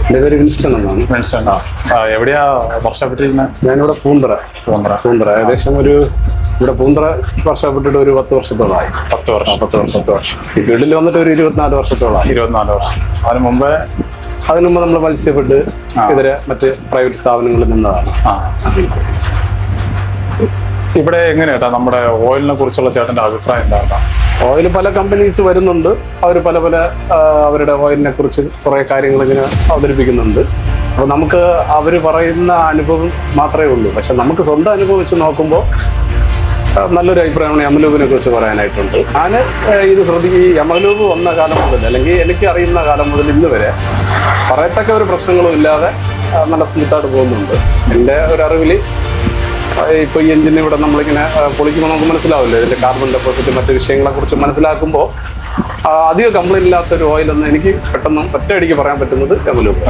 എൻ്റെ പേര് വിൻസ്റ്റൺ എന്നാണ്. വിൻസ്റ്റൺ. എവിടെയാ വർഷപ്പെട്ടിരിക്കുന്നത്? ഞാനിവിടെ പൂന്തറ. ഏകദേശം ഇവിടെ പൂന്തറ വർഷപ്പെട്ടിട്ട് ഒരു 10 വർഷത്തോളമായി. 10 വർഷം. ഈ ഫീൽഡിൽ വന്നിട്ട് ഒരു 24 വർഷത്തോളമായി. 24 വർഷം. അതിന് മുമ്പ് നമ്മൾ മത്സ്യപ്പെട്ട് ഇതര മറ്റ് പ്രൈവറ്റ് സ്ഥാപനങ്ങളിൽ നിന്നതാണ്. ഇവിടെ എങ്ങനെയാ നമ്മുടെ ഓയിലിനെ കുറിച്ചുള്ള ചേട്ടന്റെ അഭിപ്രായം എന്താണ്? ഓയിൽ പല കമ്പനീസ് വരുന്നുണ്ട്. അവർ പല അവരുടെ ഓയിലിനെ കുറിച്ച് കുറേ കാര്യങ്ങൾ ഇങ്ങനെ അവതരിപ്പിക്കുന്നുണ്ട്. അപ്പോൾ നമുക്ക് അവർ പറയുന്ന അനുഭവം മാത്രമേ ഉള്ളൂ. പക്ഷെ നമുക്ക് സ്വന്തം അനുഭവം വെച്ച് നോക്കുമ്പോൾ നല്ലൊരു അഭിപ്രായമാണ് യമലൂബിനെ കുറിച്ച് പറയാനായിട്ടുണ്ട്. ഞാൻ ഇത് ഈ യമലൂബ് വന്ന കാലം മുതൽ, അല്ലെങ്കിൽ എനിക്ക് അറിയുന്ന കാലം മുതൽ ഇന്ന് വരെ പറയത്തക്ക ഒരു പ്രശ്നങ്ങളും ഇല്ലാതെ നല്ല സ്മൂത്തായിട്ട് പോകുന്നുണ്ട്. എൻ്റെ ഒരു അറിവിൽ ഇപ്പോൾ ഈ എഞ്ചിൻ ഇവിടെ നമ്മളിങ്ങനെ പൊളിക്കുമ്പോൾ നമുക്ക് മനസ്സിലാവില്ല ഇതിൻ്റെ കാർബൺ ഡെപ്പോസിറ്റ് മറ്റു വിഷയങ്ങളെക്കുറിച്ച് മനസ്സിലാക്കുമ്പോൾ അധികം കംപ്ലൈൻറ്റ് ഇല്ലാത്തൊരു ഓയിലെന്ന് എനിക്ക് പെട്ടെന്ന് ഒറ്റയടിക്ക് പറയാൻ പറ്റുന്നത് യമലൂബ്.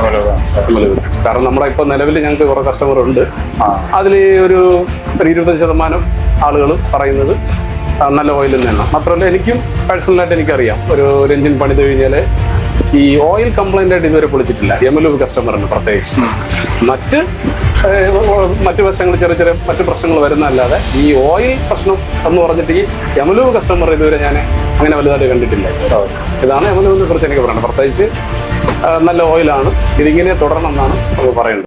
കാരണം നമ്മുടെ ഇപ്പോൾ നിലവിൽ ഞങ്ങൾക്ക് കുറേ കസ്റ്റമർ ഉണ്ട്. അതിൽ ഒരു 25% ആളുകൾ പറയുന്നത് നല്ല ഓയിൽ തന്നെയാണ്. മാത്രമല്ല എനിക്കും പേഴ്സണലായിട്ട് എനിക്കറിയാം ഒരു എഞ്ചിൻ പണിത് കഴിഞ്ഞാൽ ഈ ഓയിൽ കംപ്ലൈൻ്റ് ആയിട്ട് ഇതുവരെ പൊളിച്ചിട്ടില്ല യമലൂബ് കസ്റ്റമറിന് പ്രത്യേകിച്ച്. മറ്റു വശങ്ങൾ ചെറിയ മറ്റു പ്രശ്നങ്ങൾ വരുന്നതല്ലാതെ ഈ ഓയിൽ പ്രശ്നം എന്ന് പറഞ്ഞിട്ട് ഈ യമലൂബ് കസ്റ്റമർ ഇതുവരെ ഞാൻ അങ്ങനെ വലുതായിട്ട് കണ്ടിട്ടില്ല. ഇതാണ് യമലൂബിനെ കുറിച്ച് എനിക്ക് പറയുന്നത്. പ്രത്യേകിച്ച് നല്ല ഓയിലാണ്. ഇതിങ്ങനെ തുടരണം എന്നാണ് പറയുന്നത്.